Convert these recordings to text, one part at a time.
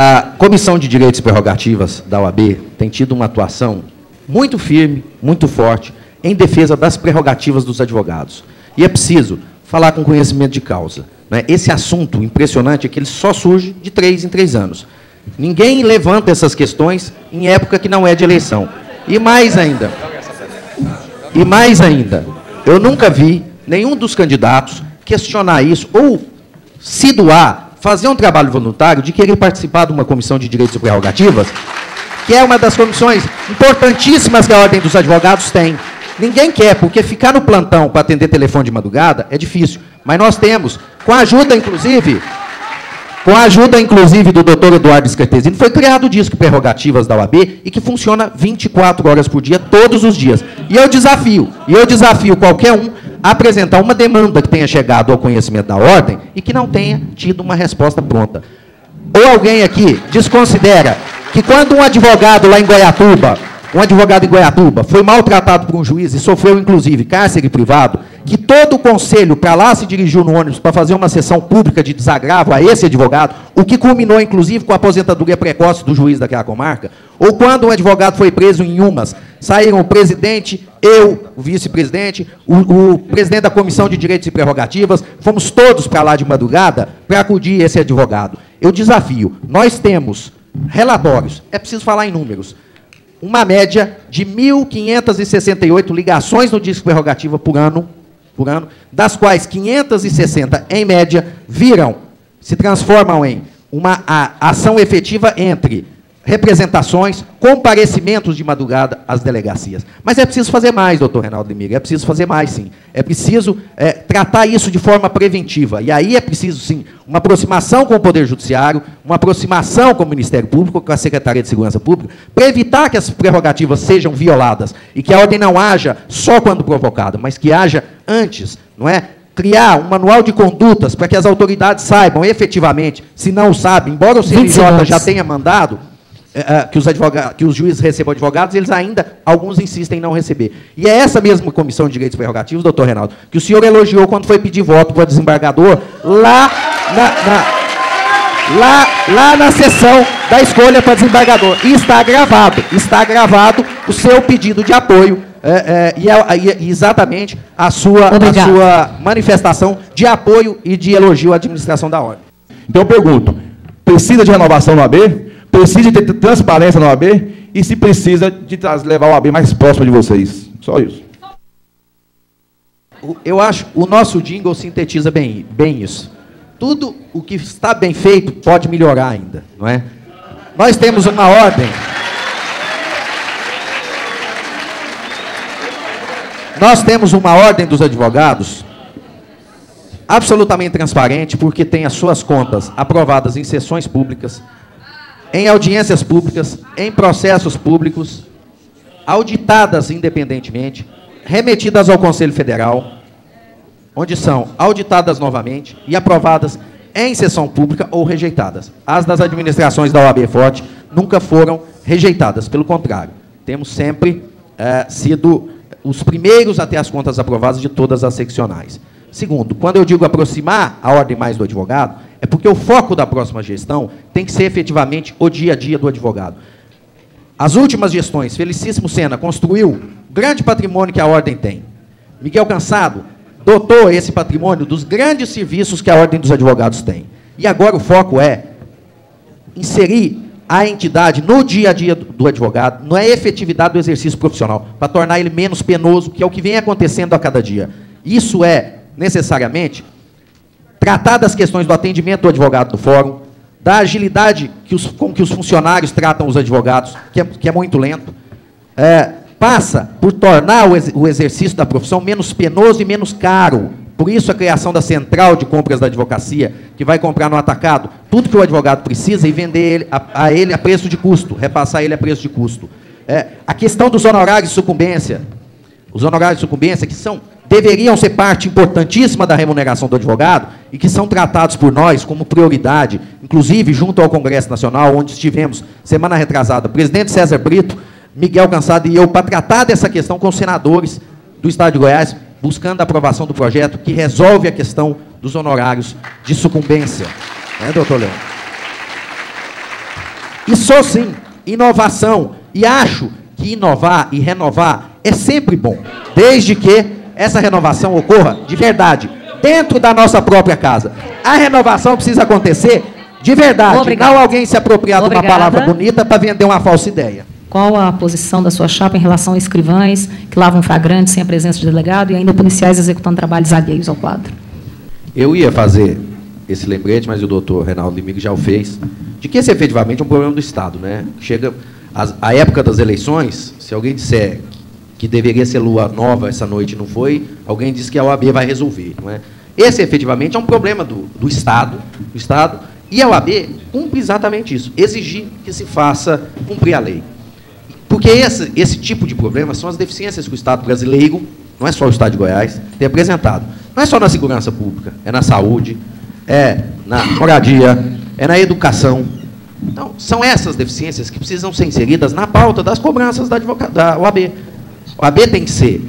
A Comissão de Direitos e Prerrogativas da OAB tem tido uma atuação muito firme, muito forte, em defesa das prerrogativas dos advogados. E é preciso falar com conhecimento de causa, né? Esse assunto impressionante é que ele só surge de 3 em 3 anos. Ninguém levanta essas questões em época que não é de eleição. E mais ainda, eu nunca vi nenhum dos candidatos questionar isso ou se doar, fazer um trabalho voluntário de querer participar de uma comissão de direitos e prerrogativas, que é uma das comissões importantíssimas que a Ordem dos Advogados tem. Ninguém quer, porque ficar no plantão para atender telefone de madrugada é difícil. Mas nós temos, com a ajuda, inclusive do doutor Eduardo Scartesini, foi criado o disco Prerrogativas da OAB e que funciona 24 horas por dia, todos os dias. E eu desafio qualquer um a apresentar uma demanda que tenha chegado ao conhecimento da Ordem e que não tenha tido uma resposta pronta. Ou alguém aqui desconsidera que quando um advogado lá em Goiatuba, foi maltratado por um juiz e sofreu, inclusive, cárcere privado, que todo o conselho para lá se dirigiu no ônibus para fazer uma sessão pública de desagravo a esse advogado, o que culminou, inclusive, com a aposentadoria precoce do juiz daquela comarca, ou quando um advogado foi preso em Umas, saíram o presidente, eu, o vice-presidente, o presidente da Comissão de Direitos e Prerrogativas, fomos todos para lá de madrugada para acudir esse advogado. Eu desafio, nós temos relatórios, é preciso falar em números, uma média de 1.568 ligações no disco prerrogativa por ano, das quais 560, em média, se transformam em uma ação efetiva entre representações, comparecimentos de madrugada às delegacias. Mas é preciso fazer mais, doutor Reinaldo Limeira, é preciso fazer mais, sim. É preciso tratar isso de forma preventiva. E aí é preciso, sim, uma aproximação com o Poder Judiciário, uma aproximação com o Ministério Público, com a Secretaria de Segurança Pública, para evitar que as prerrogativas sejam violadas e que a ordem não haja só quando provocada, mas que haja antes, não é? Criar um manual de condutas para que as autoridades saibam efetivamente, se não sabem, embora o CNJ já tenha mandado, que os juízes recebam advogados, eles ainda, alguns insistem em não receber. E é essa mesma Comissão de Direitos e Prerrogativas, doutor Reinaldo, que o senhor elogiou quando foi pedir voto para o desembargador, lá na sessão da escolha para desembargador. E está gravado o seu pedido de apoio, e exatamente a sua manifestação de apoio e de elogio à administração da ordem. Então eu pergunto, precisa de renovação no AB? Precisa de ter transparência na OAB e se precisa de levar a OAB mais próxima de vocês. Só isso. Eu acho que o nosso jingle sintetiza bem isso. Tudo o que está bem feito pode melhorar ainda, não é? Nós temos uma ordem. Nós temos uma ordem dos advogados absolutamente transparente, porque tem as suas contas aprovadas em sessões públicas, em audiências públicas, em processos públicos, auditadas independentemente, remetidas ao Conselho Federal, onde são auditadas novamente e aprovadas em sessão pública ou rejeitadas. As das administrações da OAB Forte nunca foram rejeitadas, pelo contrário. Temos sempre sido os primeiros a ter as contas aprovadas de todas as seccionais. Segundo, quando eu digo aproximar a ordem mais do advogado, é porque o foco da próxima gestão tem que ser efetivamente o dia a dia do advogado. As últimas gestões, Felicíssimo Sena construiu grande patrimônio que a ordem tem. Miguel Cansado dotou esse patrimônio dos grandes serviços que a ordem dos advogados tem. E agora o foco é inserir a entidade no dia a dia do advogado, na efetividade do exercício profissional, para tornar ele menos penoso, que é o que vem acontecendo a cada dia. Isso é, necessariamente, tratar das questões do atendimento do advogado do fórum, da agilidade com que os funcionários tratam os advogados, que é muito lento, passa por tornar o exercício da profissão menos penoso e menos caro. Por isso a criação da central de compras da advocacia, que vai comprar no atacado tudo que o advogado precisa e vender a ele a preço de custo, repassar ele a preço de custo. A questão dos honorários de sucumbência, os honorários de sucumbência que deveriam ser parte importantíssima da remuneração do advogado e que são tratados por nós como prioridade, inclusive junto ao Congresso Nacional, onde estivemos, semana retrasada, o presidente César Brito, Miguel Cansado e eu, para tratar dessa questão com os senadores do Estado de Goiás, buscando a aprovação do projeto que resolve a questão dos honorários de sucumbência. Doutor Leão? E sou, sim, inovação. E acho que inovar e renovar é sempre bom, desde que essa renovação ocorra de verdade, dentro da nossa própria casa. A renovação precisa acontecer de verdade, Obrigada. não alguém se apropriar de uma Obrigada. palavra bonita para vender uma falsa ideia. Qual a posição da sua chapa em relação a escrivães que lavam flagrantes sem a presença de delegado e ainda policiais executando trabalhos alheios ao quadro? Eu ia fazer esse lembrete, mas o doutor Reinaldo Limig já o fez, de que esse efetivamente é um problema do Estado, né? Chega a época das eleições, se alguém disser que deveria ser lua nova essa noite e não foi, alguém diz que a OAB vai resolver, não é? Esse efetivamente é um problema do Estado, e a OAB cumpre exatamente isso, exigir que se faça cumprir a lei. Porque esse tipo de problema são as deficiências que o Estado brasileiro, não é só o Estado de Goiás, tem apresentado. Não é só na segurança pública, é na saúde, é na moradia, é na educação. Então, são essas deficiências que precisam ser inseridas na pauta das cobranças da OAB. A OAB tem que ser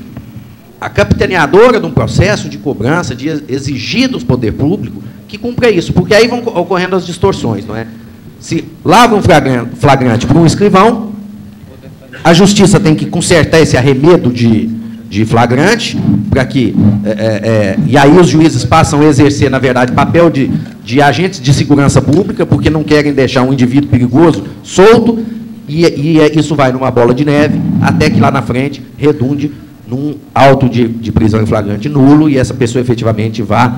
a capitaneadora de um processo de cobrança, de exigir do poder público que cumpra isso, porque aí vão ocorrendo as distorções, não é? Se lava um flagrante para um escrivão, a justiça tem que consertar esse arremedo de flagrante, para que e aí os juízes passam a exercer, na verdade, papel de agentes de segurança pública, porque não querem deixar um indivíduo perigoso solto, e isso vai numa bola de neve, até que lá na frente redunde num auto de prisão em flagrante nulo, e essa pessoa efetivamente vá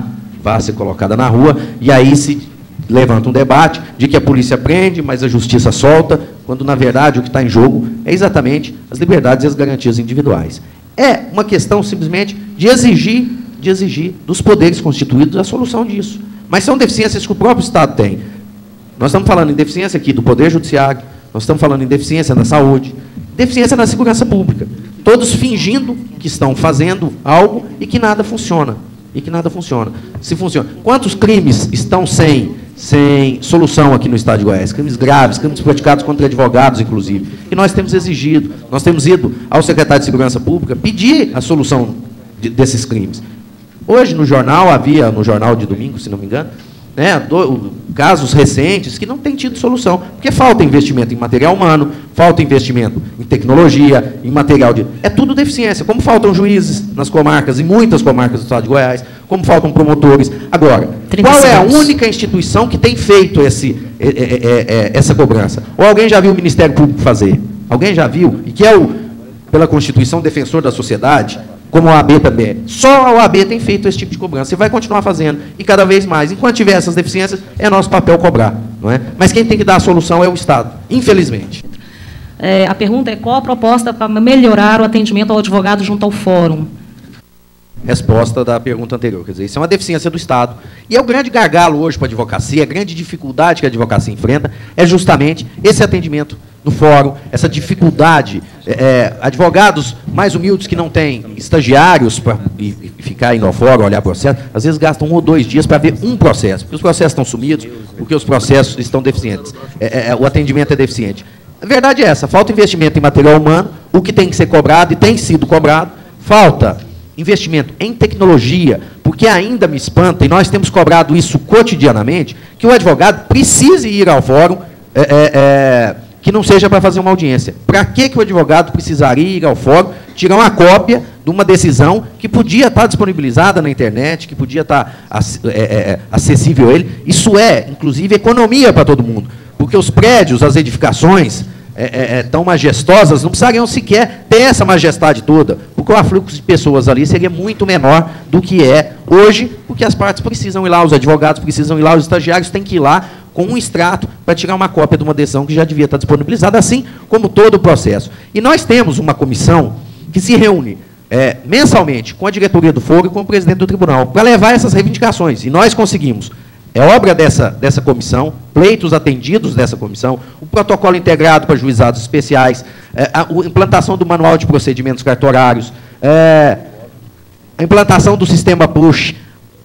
ser colocada na rua, e aí se levanta um debate de que a polícia prende, mas a justiça solta, quando, na verdade, o que está em jogo é exatamente as liberdades e as garantias individuais. É uma questão, simplesmente, de exigir dos poderes constituídos a solução disso. Mas são deficiências que o próprio Estado tem. Nós estamos falando em deficiência aqui do Poder Judiciário, nós estamos falando em deficiência na saúde, deficiência na segurança pública. Todos fingindo que estão fazendo algo e que nada funciona. Se funciona. Quantos crimes estão sem solução aqui no Estado de Goiás? Crimes graves, crimes praticados contra advogados, inclusive. E nós temos exigido, nós temos ido ao secretário de Segurança Pública pedir a solução desses crimes. Hoje, no jornal de domingo, se não me engano, né, casos recentes que não têm tido solução, porque falta investimento em material humano, falta investimento em tecnologia, em material de... É tudo deficiência, como faltam juízes nas comarcas, em muitas comarcas do Estado de Goiás, como faltam promotores. Agora, qual é a única instituição que tem feito essa cobrança? Ou alguém já viu o Ministério Público fazer? Alguém já viu? E que é, pela Constituição, defensor da sociedade, como a OAB também. Só a OAB tem feito esse tipo de cobrança e vai continuar fazendo, e cada vez mais. Enquanto tiver essas deficiências, é nosso papel cobrar, não é? Mas quem tem que dar a solução é o Estado, infelizmente. A pergunta é: qual a proposta para melhorar o atendimento ao advogado junto ao fórum? Resposta da pergunta anterior. Quer dizer, isso é uma deficiência do Estado. E é o grande gargalo hoje para a advocacia, a grande dificuldade que a advocacia enfrenta é justamente esse atendimento no fórum, essa dificuldade. Advogados mais humildes que não têm estagiários para ficar indo ao fórum, olhar processo, às vezes gastam 1 ou 2 dias para ver um processo, porque os processos estão sumidos, porque os processos estão deficientes. O atendimento é deficiente. A verdade é essa: falta investimento em material humano, o que tem que ser cobrado e tem sido cobrado, falta investimento em tecnologia, porque ainda me espanta, e nós temos cobrado isso cotidianamente, que o advogado precise ir ao fórum, que não seja para fazer uma audiência. Para que o advogado precisaria ir ao fórum, tirar uma cópia de uma decisão que podia estar disponibilizada na internet, que podia estar acessível a ele? Isso é, inclusive, economia para todo mundo, porque os prédios, as edificações tão majestosas, não precisariam sequer ter essa majestade toda, porque o afluxo de pessoas ali seria muito menor do que é hoje, porque as partes precisam ir lá, os advogados precisam ir lá, os estagiários têm que ir lá com um extrato para tirar uma cópia de uma decisão que já devia estar disponibilizada, assim como todo o processo. E nós temos uma comissão que se reúne mensalmente com a diretoria do fórum e com o presidente do tribunal, para levar essas reivindicações, e nós conseguimos. É obra dessa comissão, pleitos atendidos dessa comissão, o protocolo integrado para juizados especiais, a implantação do manual de procedimentos cartorários, a implantação do sistema push,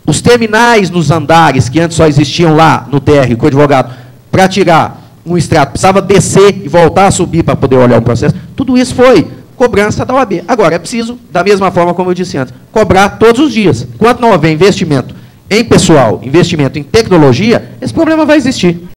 os terminais nos andares, que antes só existiam lá no térreo, que o advogado, para tirar um extrato, precisava descer e voltar a subir para poder olhar o processo. Tudo isso foi cobrança da OAB. Agora, é preciso, da mesma forma como eu disse antes, cobrar todos os dias. Enquanto não houver investimento em pessoal, investimento em tecnologia, esse problema vai existir.